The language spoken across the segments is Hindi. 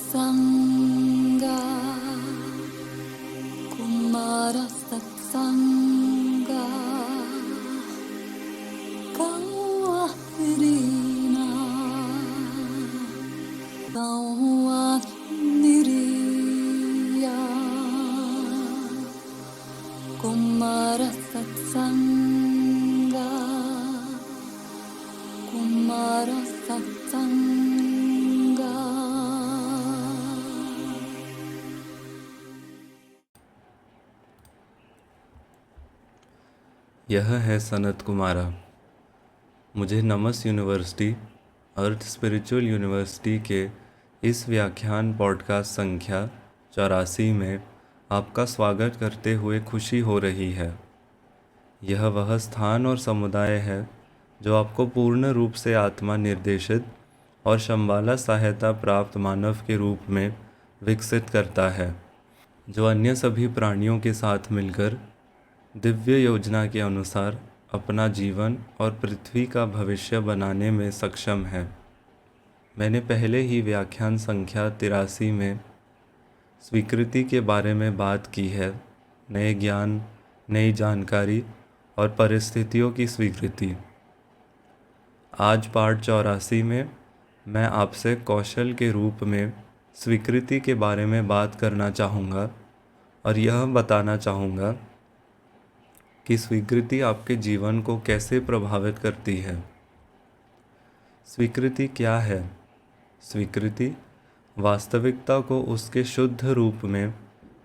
Sangha, Kumara Satsanga, Kawahrina, Kawahniriya, Kumara Satsanga, Kumara Satsanga. यह है सनत कुमारा। मुझे नमस यूनिवर्सिटी अर्थ स्पिरिचुअल यूनिवर्सिटी के इस व्याख्यान पॉडकास्ट संख्या 84 में आपका स्वागत करते हुए खुशी हो रही है। यह वह स्थान और समुदाय है जो आपको पूर्ण रूप से आत्मा निर्देशित और शंबाला सहायता प्राप्त मानव के रूप में विकसित करता है, जो अन्य सभी प्राणियों के साथ मिलकर दिव्य योजना के अनुसार अपना जीवन और पृथ्वी का भविष्य बनाने में सक्षम है। मैंने पहले ही व्याख्यान संख्या 83 में स्वीकृति के बारे में बात की है। नए ज्ञान, नई जानकारी और परिस्थितियों की स्वीकृति। आज पाठ 84 में मैं आपसे कौशल के रूप में स्वीकृति के बारे में बात करना चाहूँगा और यह बताना चाहूँगा कि स्वीकृति आपके जीवन को कैसे प्रभावित करती है। स्वीकृति क्या है? स्वीकृति वास्तविकता को उसके शुद्ध रूप में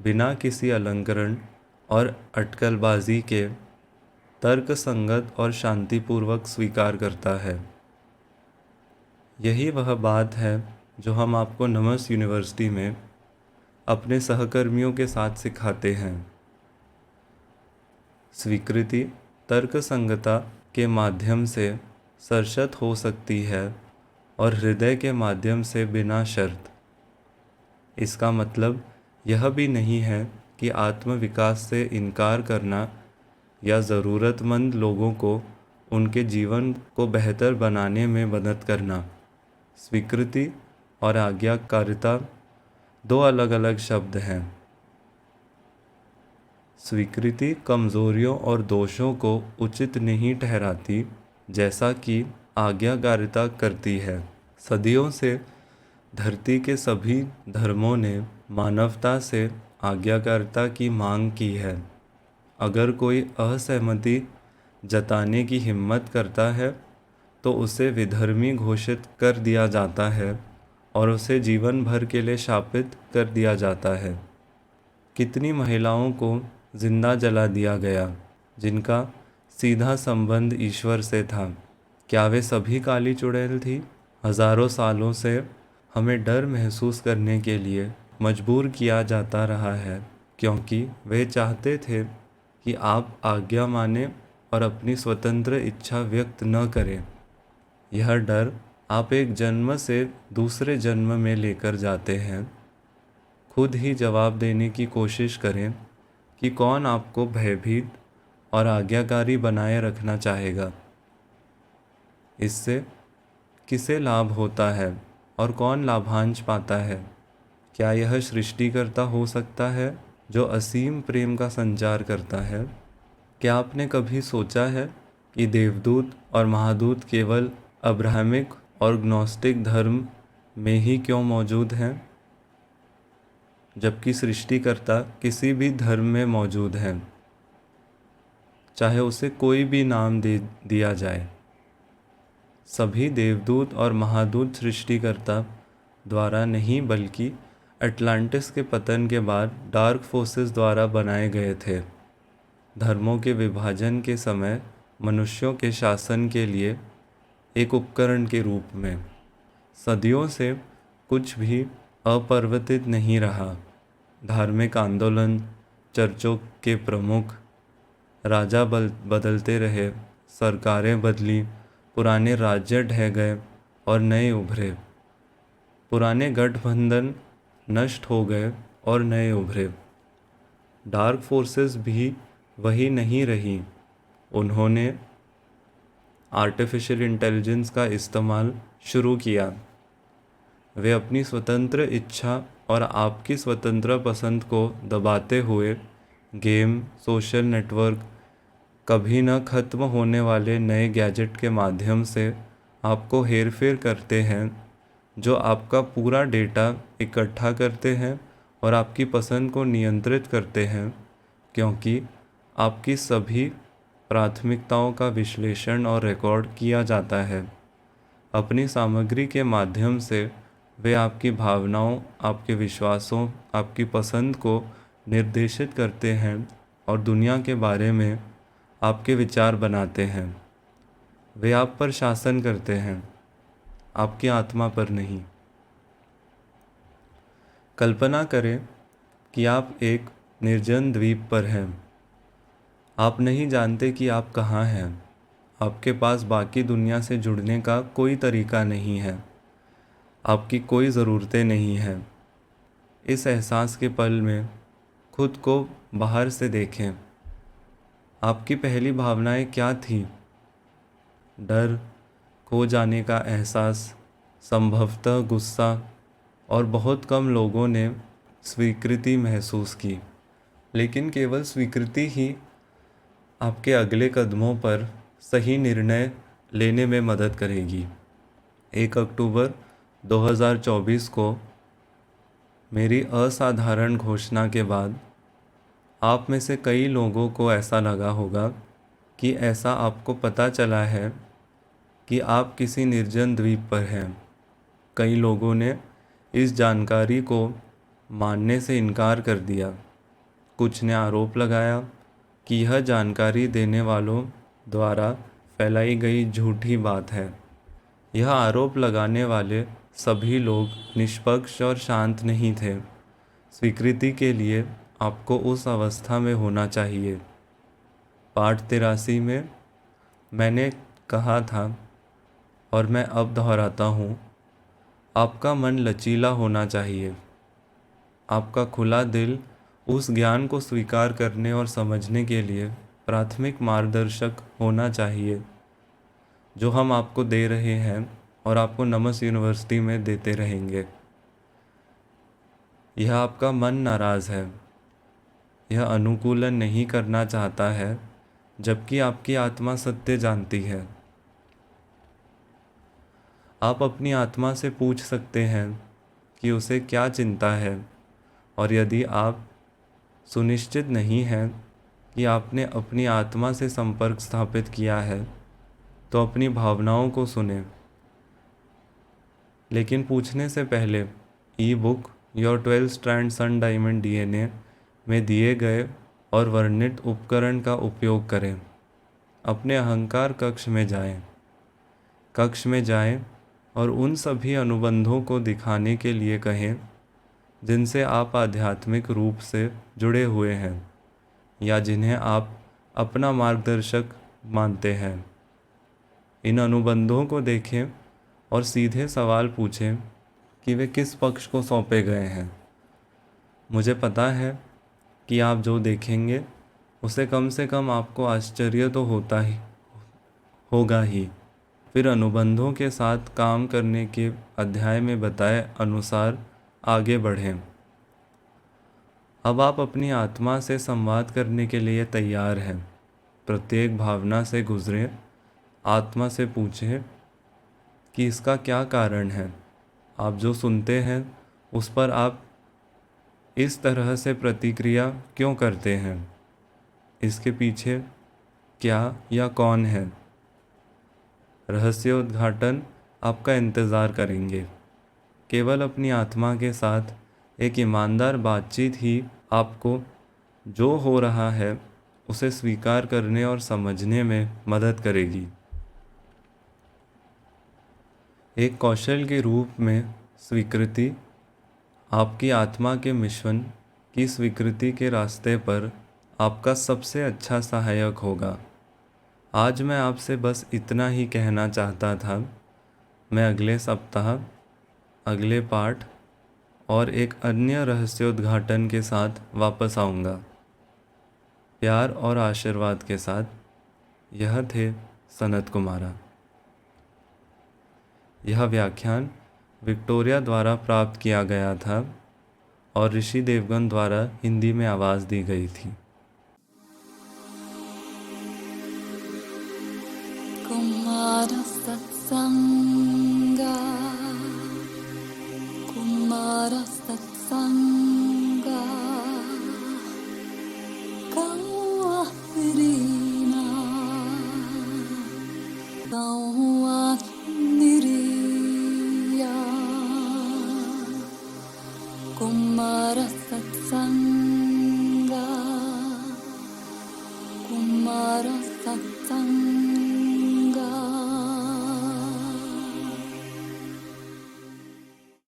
बिना किसी अलंकरण और अटकलबाजी के तर्क संगत और शांतिपूर्वक स्वीकार करता है। यही वह बात है जो हम आपको नमस यूनिवर्सिटी में अपने सहकर्मियों के साथ सिखाते हैं। स्वीकृति तर्कसंगता के माध्यम से सरशत हो सकती है और हृदय के माध्यम से बिना शर्त। इसका मतलब यह भी नहीं है कि आत्म विकास से इनकार करना या ज़रूरतमंद लोगों को उनके जीवन को बेहतर बनाने में मदद करना। स्वीकृति और आज्ञाकारिता दो अलग अलग शब्द हैं। स्वीकृति कमज़ोरियों और दोषों को उचित नहीं ठहराती, जैसा कि आज्ञाकारिता करती है। सदियों से धरती के सभी धर्मों ने मानवता से आज्ञाकारिता की मांग की है। अगर कोई असहमति जताने की हिम्मत करता है तो उसे विधर्मी घोषित कर दिया जाता है और उसे जीवन भर के लिए शापित कर दिया जाता है। कितनी महिलाओं को जिंदा जला दिया गया जिनका सीधा संबंध ईश्वर से था। क्या वे सभी काली चुड़ैल थी? हजारों सालों से हमें डर महसूस करने के लिए मजबूर किया जाता रहा है, क्योंकि वे चाहते थे कि आप आज्ञा माने और अपनी स्वतंत्र इच्छा व्यक्त न करें। यह डर आप एक जन्म से दूसरे जन्म में लेकर जाते हैं। खुद ही जवाब देने की कोशिश करें कि कौन आपको भयभीत और आज्ञाकारी बनाए रखना चाहेगा। इससे किसे लाभ होता है और कौन लाभांश पाता है? क्या यह सृष्टिकर्ता हो सकता है जो असीम प्रेम का संचार करता है? क्या आपने कभी सोचा है कि देवदूत और महादूत केवल अब्राहमिक और ग्नोस्टिक धर्म में ही क्यों मौजूद हैं, जबकि सृष्टिकर्ता किसी भी धर्म में मौजूद है, चाहे उसे कोई भी नाम दे दिया जाए? सभी देवदूत और महादूत सृष्टिकर्ता द्वारा नहीं बल्कि अटलांटिस के पतन के बाद डार्क फोर्सेस द्वारा बनाए गए थे। धर्मों के विभाजन के समय मनुष्यों के शासन के लिए एक उपकरण के रूप में। सदियों से कुछ भी अपरिवर्तित नहीं रहा। धार्मिक आंदोलन, चर्चों के प्रमुख, राजा बदलते रहे, सरकारें बदली, पुराने राज्य ढह गए और नए उभरे। पुराने गठबंधन नष्ट हो गए और नए उभरे। डार्क फोर्सेस भी वही नहीं रही। उन्होंने आर्टिफिशियल इंटेलिजेंस का इस्तेमाल शुरू किया। वे अपनी स्वतंत्र इच्छा और आपकी स्वतंत्र पसंद को दबाते हुए गेम, सोशल नेटवर्क, कभी न खत्म होने वाले नए गैजेट के माध्यम से आपको हेरफेर करते हैं, जो आपका पूरा डेटा इकट्ठा करते हैं और आपकी पसंद को नियंत्रित करते हैं, क्योंकि आपकी सभी प्राथमिकताओं का विश्लेषण और रिकॉर्ड किया जाता है। अपनी सामग्री के माध्यम से वे आपकी भावनाओं, आपके विश्वासों, आपकी पसंद को निर्देशित करते हैं और दुनिया के बारे में आपके विचार बनाते हैं। वे आप पर शासन करते हैं, आपकी आत्मा पर नहीं। कल्पना करें कि आप एक निर्जन द्वीप पर हैं। आप नहीं जानते कि आप कहाँ हैं। आपके पास बाकी दुनिया से जुड़ने का कोई तरीका नहीं है। आपकी कोई ज़रूरतें नहीं हैं। इस एहसास के पल में खुद को बाहर से देखें। आपकी पहली भावनाएं क्या थीं? डर, खो जाने का एहसास, संभवतः गुस्सा, और बहुत कम लोगों ने स्वीकृति महसूस की। लेकिन केवल स्वीकृति ही आपके अगले कदमों पर सही निर्णय लेने में मदद करेगी। 1 अक्टूबर 2024 को मेरी असाधारण घोषणा के बाद आप में से कई लोगों को ऐसा लगा होगा कि ऐसा आपको पता चला है कि आप किसी निर्जन द्वीप पर हैं। कई लोगों ने इस जानकारी को मानने से इनकार कर दिया। कुछ ने आरोप लगाया कि यह जानकारी देने वालों द्वारा फैलाई गई झूठी बात है। यह आरोप लगाने वाले सभी लोग निष्पक्ष और शांत नहीं थे। स्वीकृति के लिए आपको उस अवस्था में होना चाहिए। पाठ 83 में मैंने कहा था, और मैं अब दोहराता हूँ, आपका मन लचीला होना चाहिए। आपका खुला दिल उस ज्ञान को स्वीकार करने और समझने के लिए प्राथमिक मार्गदर्शक होना चाहिए जो हम आपको दे रहे हैं और आपको नमस यूनिवर्सिटी में देते रहेंगे। यह आपका मन नाराज़ है। यह अनुकूलन नहीं करना चाहता है, जबकि आपकी आत्मा सत्य जानती है। आप अपनी आत्मा से पूछ सकते हैं कि उसे क्या चिंता है, और यदि आप सुनिश्चित नहीं हैं कि आपने अपनी आत्मा से संपर्क स्थापित किया है, तो अपनी भावनाओं को सुनें। लेकिन पूछने से पहले e book your 12 strand sun diamond DNA में दिए गए और वर्णित उपकरण का उपयोग करें। अपने अहंकार कक्ष में जाएं और उन सभी अनुबंधों को दिखाने के लिए कहें जिनसे आप आध्यात्मिक रूप से जुड़े हुए हैं या जिन्हें आप अपना मार्गदर्शक मानते हैं। इन अनुबंधों को देखें और सीधे सवाल पूछें कि वे किस पक्ष को सौंपे गए हैं। मुझे पता है कि आप जो देखेंगे उसे कम से कम आपको आश्चर्य तो होगा ही। फिर अनुबंधों के साथ काम करने के अध्याय में बताए अनुसार आगे बढ़ें। अब आप अपनी आत्मा से संवाद करने के लिए तैयार हैं। प्रत्येक भावना से गुजरें। आत्मा से पूछें कि इसका क्या कारण है। आप जो सुनते हैं उस पर आप इस तरह से प्रतिक्रिया क्यों करते हैं? इसके पीछे क्या या कौन है? रहस्योद्घाटन आपका इंतज़ार करेंगे। केवल अपनी आत्मा के साथ एक ईमानदार बातचीत ही आपको जो हो रहा है उसे स्वीकार करने और समझने में मदद करेगी। एक कौशल के रूप में स्वीकृति आपकी आत्मा के मिशन की स्वीकृति के रास्ते पर आपका सबसे अच्छा सहायक होगा। आज मैं आपसे बस इतना ही कहना चाहता था। मैं अगले सप्ताह अगले पाठ और एक अन्य रहस्योद्घाटन के साथ वापस आऊँगा। प्यार और आशीर्वाद के साथ, यह थे सनत कुमारा। यह व्याख्यान विक्टोरिया द्वारा प्राप्त किया गया था और ऋषि देवगन द्वारा हिंदी में आवाज़ दी गई थी। Kumara Satsanga, Kumara Satsanga, Kawahrina, Kawahniriya, Kumara Satsanga, Kumara Satsanga.